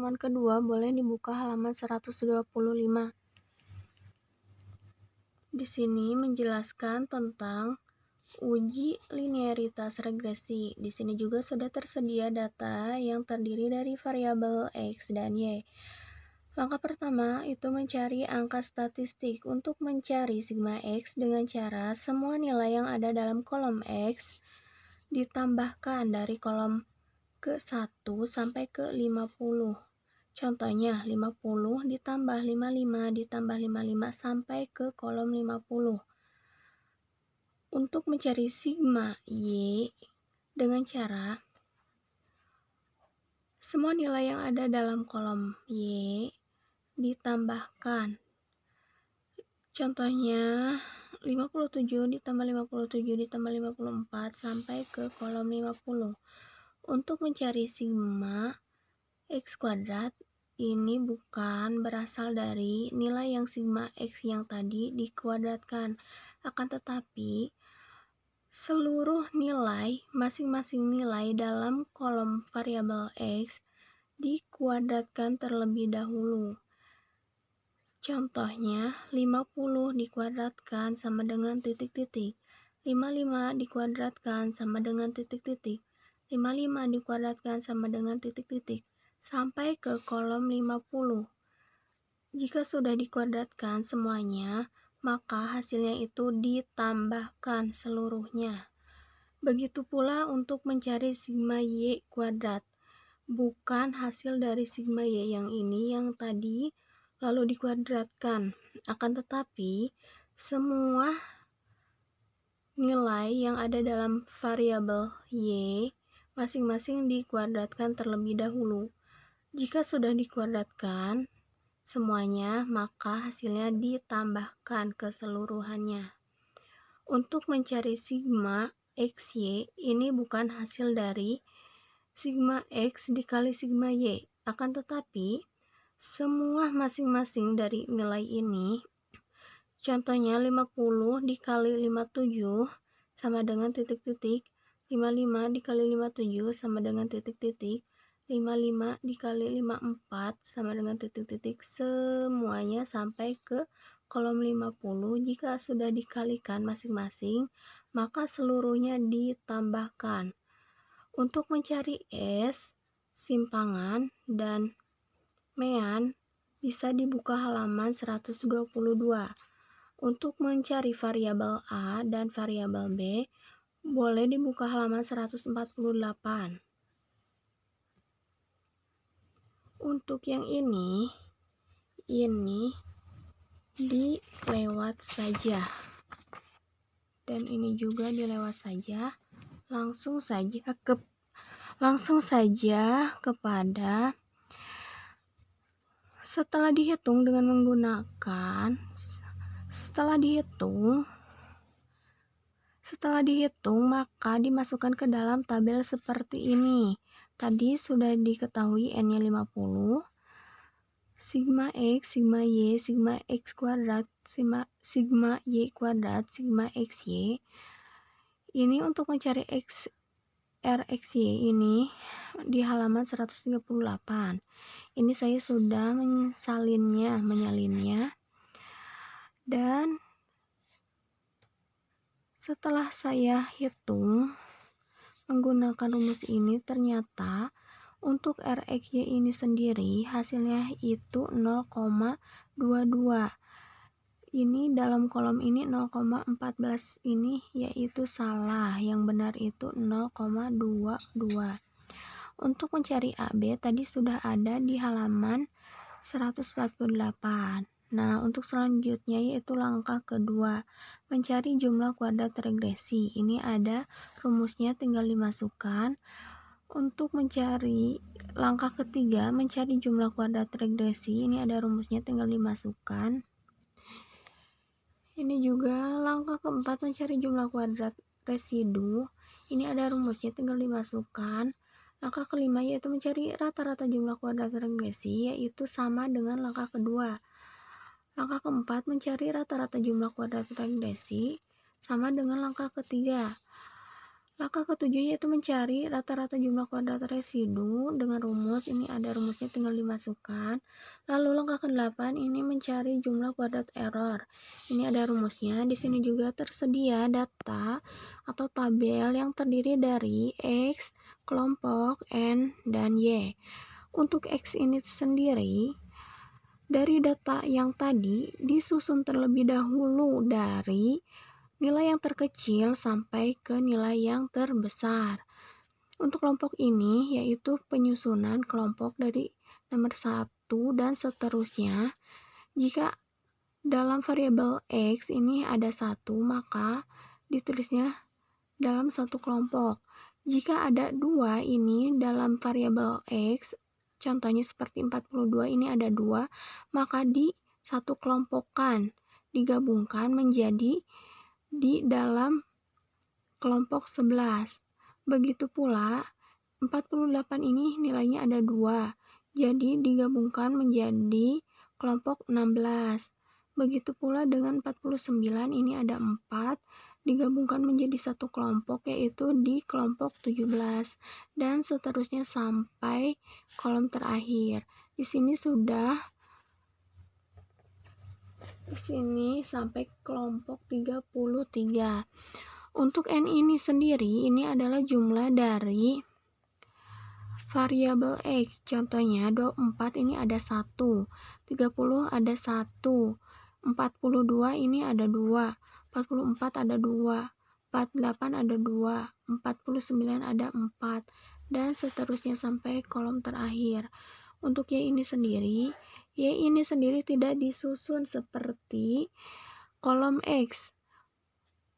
pertemuan kedua boleh dibuka halaman 125. Di sini menjelaskan tentang uji linearitas regresi. Di sini juga sudah tersedia data yang terdiri dari variabel X dan Y. Langkah pertama itu mencari angka statistik. Untuk mencari sigma X dengan cara semua nilai yang ada dalam kolom X ditambahkan dari kolom ke-1 sampai ke-50. Contohnya 50 ditambah 55 ditambah 55 sampai ke kolom 50. Untuk mencari sigma Y dengan cara semua nilai yang ada dalam kolom Y ditambahkan. Contohnya 57 ditambah 57 ditambah 54 sampai ke kolom 50. Untuk mencari sigma X kuadrat, ini bukan berasal dari nilai yang sigma X yang tadi dikuadratkan, akan tetapi seluruh nilai, masing-masing nilai dalam kolom variabel X dikuadratkan terlebih dahulu. Contohnya 50 dikuadratkan sama dengan titik-titik, 55 dikuadratkan sama dengan titik-titik, 55 dikuadratkan sama dengan titik-titik, sampai ke kolom 50. Jika sudah dikuadratkan semuanya, maka hasilnya itu ditambahkan seluruhnya. Begitu pula untuk mencari sigma Y kuadrat. Bukan hasil dari sigma Y yang ini yang tadi lalu dikuadratkan. Akan tetapi, semua nilai yang ada dalam variabel Y masing-masing dikuadratkan terlebih dahulu. Jika sudah dikuadratkan semuanya, maka hasilnya ditambahkan keseluruhannya. Untuk mencari sigma XY, ini bukan hasil dari sigma X dikali sigma Y, akan tetapi semua masing-masing dari nilai ini, contohnya 50 dikali 57 sama dengan titik-titik, 55 dikali 57 sama dengan titik-titik, 55 dikali 54 sama dengan titik-titik, semuanya sampai ke kolom 50. Jika sudah dikalikan masing-masing, maka seluruhnya ditambahkan. Untuk mencari S, simpangan, dan mean, bisa dibuka halaman 122. Untuk mencari variabel A dan variabel B, boleh dibuka halaman 148. Untuk yang ini dilewat saja. Dan ini juga dilewat saja. Langsung saja kepada setelah dihitung maka dimasukkan ke dalam tabel seperti ini. Tadi sudah diketahui N-nya 50, sigma X, sigma Y, sigma X kuadrat, sigma Y kuadrat, sigma XY. Ini untuk mencari RXY ini di halaman 138. Ini saya sudah menyalinnya. Dan setelah saya hitung menggunakan rumus ini, ternyata untuk RXY ini sendiri hasilnya itu 0,22. Ini dalam kolom ini 0,14 ini yaitu salah, yang benar itu 0,22. Untuk mencari AB tadi sudah ada di halaman 148. Nah, untuk selanjutnya yaitu langkah kedua, mencari jumlah kuadrat regresi. Ini ada rumusnya, tinggal dimasukkan. Untuk mencari langkah ketiga, mencari jumlah kuadrat regresi, ini ada rumusnya, tinggal dimasukkan. Ini juga langkah keempat, mencari jumlah kuadrat residu. Ini ada rumusnya, tinggal dimasukkan. Langkah kelima yaitu mencari rata-rata jumlah kuadrat regresi, yaitu sama dengan langkah kedua. Langkah keempat, mencari rata-rata jumlah kuadrat regresi, sama dengan langkah ketiga. Langkah ketujuh yaitu mencari rata-rata jumlah kuadrat residu dengan rumus. Ini ada rumusnya, tinggal dimasukkan. Lalu langkah ke-8 ini mencari jumlah kuadrat error. Ini ada rumusnya. Di sini juga tersedia data atau tabel yang terdiri dari X, kelompok, N, dan Y. Untuk X ini sendiri, dari data yang tadi disusun terlebih dahulu dari nilai yang terkecil sampai ke nilai yang terbesar. Untuk kelompok ini yaitu penyusunan kelompok dari nomor 1 dan seterusnya. Jika dalam variabel X ini ada 1, maka ditulisnya dalam satu kelompok. Jika ada 2 ini dalam variabel X, contohnya seperti 42 ini ada 2, maka di satu kelompokan, digabungkan menjadi di dalam kelompok 11. Begitu pula 48 ini nilainya ada 2, jadi digabungkan menjadi kelompok 16. Begitu pula dengan 49 ini ada 4, digabungkan menjadi satu kelompok yaitu di kelompok 17, dan seterusnya sampai kolom terakhir. Di sini sampai kelompok 33. Untuk N ini sendiri, ini adalah jumlah dari variabel X. Contohnya, 24 ini ada 1, 30 ada 1, 42 ini ada 2, 44 ada 2, 48 ada 2, 49 ada 4, dan seterusnya sampai kolom terakhir. Untuk Y ini sendiri tidak disusun seperti kolom X.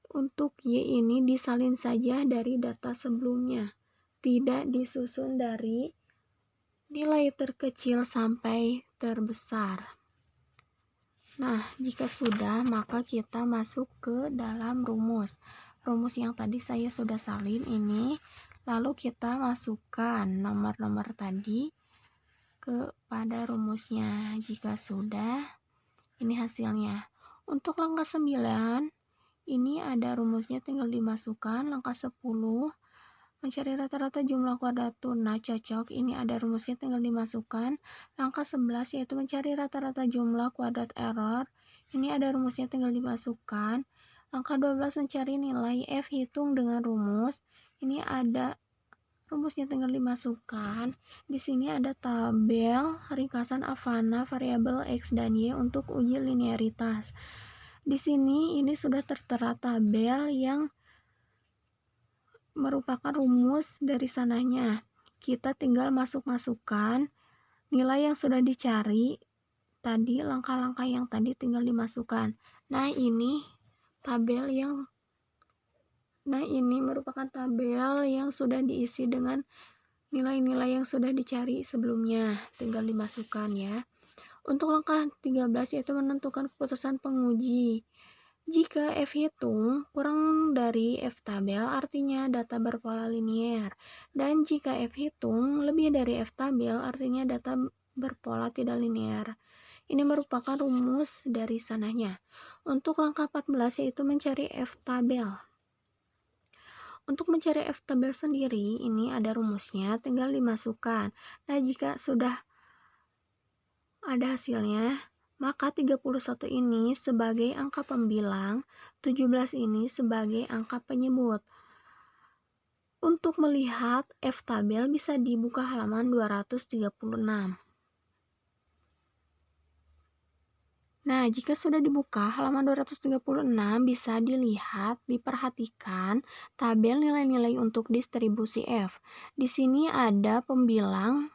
Untuk Y ini disalin saja dari data sebelumnya, tidak disusun dari nilai terkecil sampai terbesar. Nah, jika sudah, maka kita masuk ke dalam rumus. Rumus yang tadi saya sudah salin ini, lalu kita masukkan nomor-nomor tadi kepada rumusnya. Jika sudah, ini hasilnya. Untuk langkah 9, ini ada rumusnya, tinggal dimasukkan. Langkah 10, mencari rata-rata jumlah kuadrat tuna cocok. Ini ada rumusnya, tinggal dimasukkan. Langkah 11 yaitu mencari rata-rata jumlah kuadrat error. Ini ada rumusnya, tinggal dimasukkan. Langkah 12 mencari nilai F, hitung dengan rumus. Ini ada rumusnya, tinggal dimasukkan. Di sini ada tabel ringkasan Avana variabel X dan Y untuk uji linearitas. Di sini ini sudah tertera tabel yang merupakan rumus dari sananya. Kita tinggal masukkan nilai yang sudah dicari tadi, langkah-langkah yang tadi tinggal dimasukkan. Ini merupakan tabel yang sudah diisi dengan nilai-nilai yang sudah dicari sebelumnya, tinggal dimasukkan ya. Untuk langkah 13 yaitu menentukan keputusan penguji. Jika F hitung kurang dari F tabel, artinya data berpola linier. Dan jika F hitung lebih dari F tabel, artinya data berpola tidak linier. Ini merupakan rumus dari sananya. Untuk langkah 14 yaitu mencari F tabel. Untuk mencari F tabel sendiri, ini ada rumusnya, tinggal dimasukkan. Nah, jika sudah ada hasilnya, maka 31 ini sebagai angka pembilang, 17 ini sebagai angka penyebut. Untuk melihat F tabel bisa dibuka halaman 236. Nah, jika sudah dibuka halaman 236, bisa dilihat, diperhatikan tabel nilai-nilai untuk distribusi F. Di sini ada pembilang,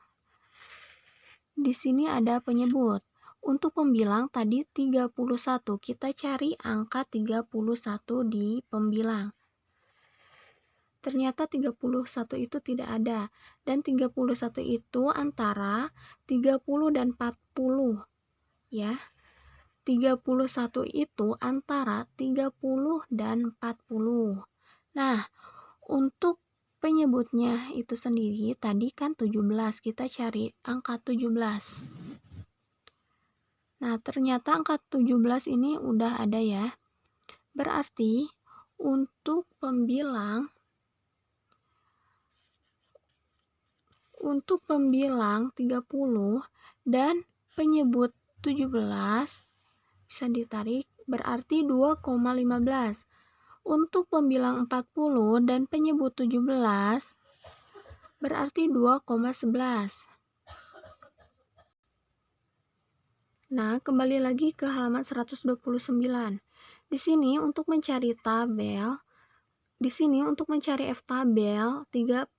di sini ada penyebut. Untuk pembilang tadi 31, kita cari angka 31 di pembilang. Ternyata 31 itu tidak ada, dan 31 itu antara 30 dan 40 ya. 31 itu antara 30 dan 40. Nah, untuk penyebutnya itu sendiri tadi kan 17, kita cari angka 17. Nah, ternyata angka 17 ini udah ada ya. Berarti untuk pembilang Untuk pembilang 30 dan penyebut 17 bisa ditarik berarti 2,15. Untuk pembilang 40 dan penyebut 17 berarti 2,11. Nah, kembali lagi ke halaman 129. Di sini untuk mencari F tabel 31,17,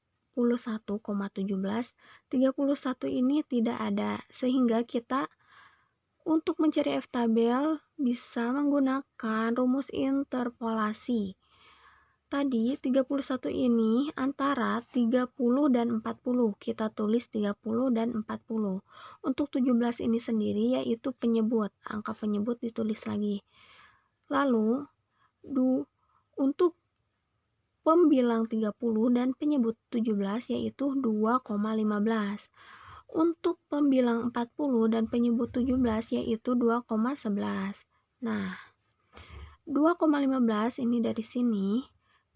31 ini tidak ada, sehingga kita untuk mencari F tabel bisa menggunakan rumus interpolasi. Tadi 31 ini antara 30 dan 40. Kita tulis 30 dan 40. Untuk 17 ini sendiri yaitu penyebut. Angka penyebut ditulis lagi. Lalu untuk pembilang 30 dan penyebut 17 yaitu 2,15. Untuk pembilang 40 dan penyebut 17 yaitu 2,11. Nah, 2,15 ini dari sini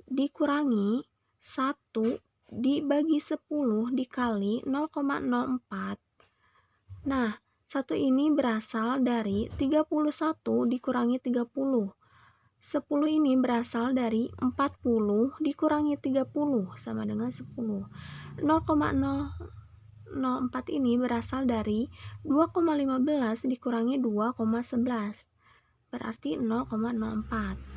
dikurangi 1 dibagi 10 dikali 0,04. Nah, 1 ini berasal dari 31 dikurangi 30. 10 ini berasal dari 40 dikurangi 30 sama dengan 10. 0,004 ini berasal dari 2,15 dikurangi 2,11. Berarti 0,04.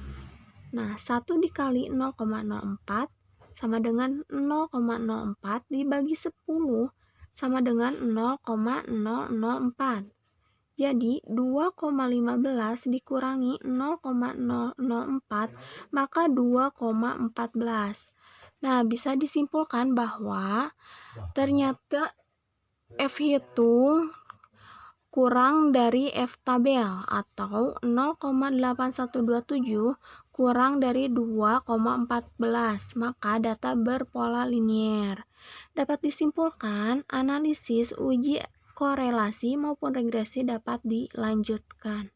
Nah, 1 dikali 0,04 sama dengan 0,04 dibagi 10 sama dengan 0,004. Jadi, 2,15 dikurangi 0,004, maka 2,14. Nah, bisa disimpulkan bahwa ternyata F itu kurang dari F tabel atau 0,8127 kurang dari 2,14, maka data berpola linier. Dapat disimpulkan analisis uji korelasi maupun regresi dapat dilanjutkan.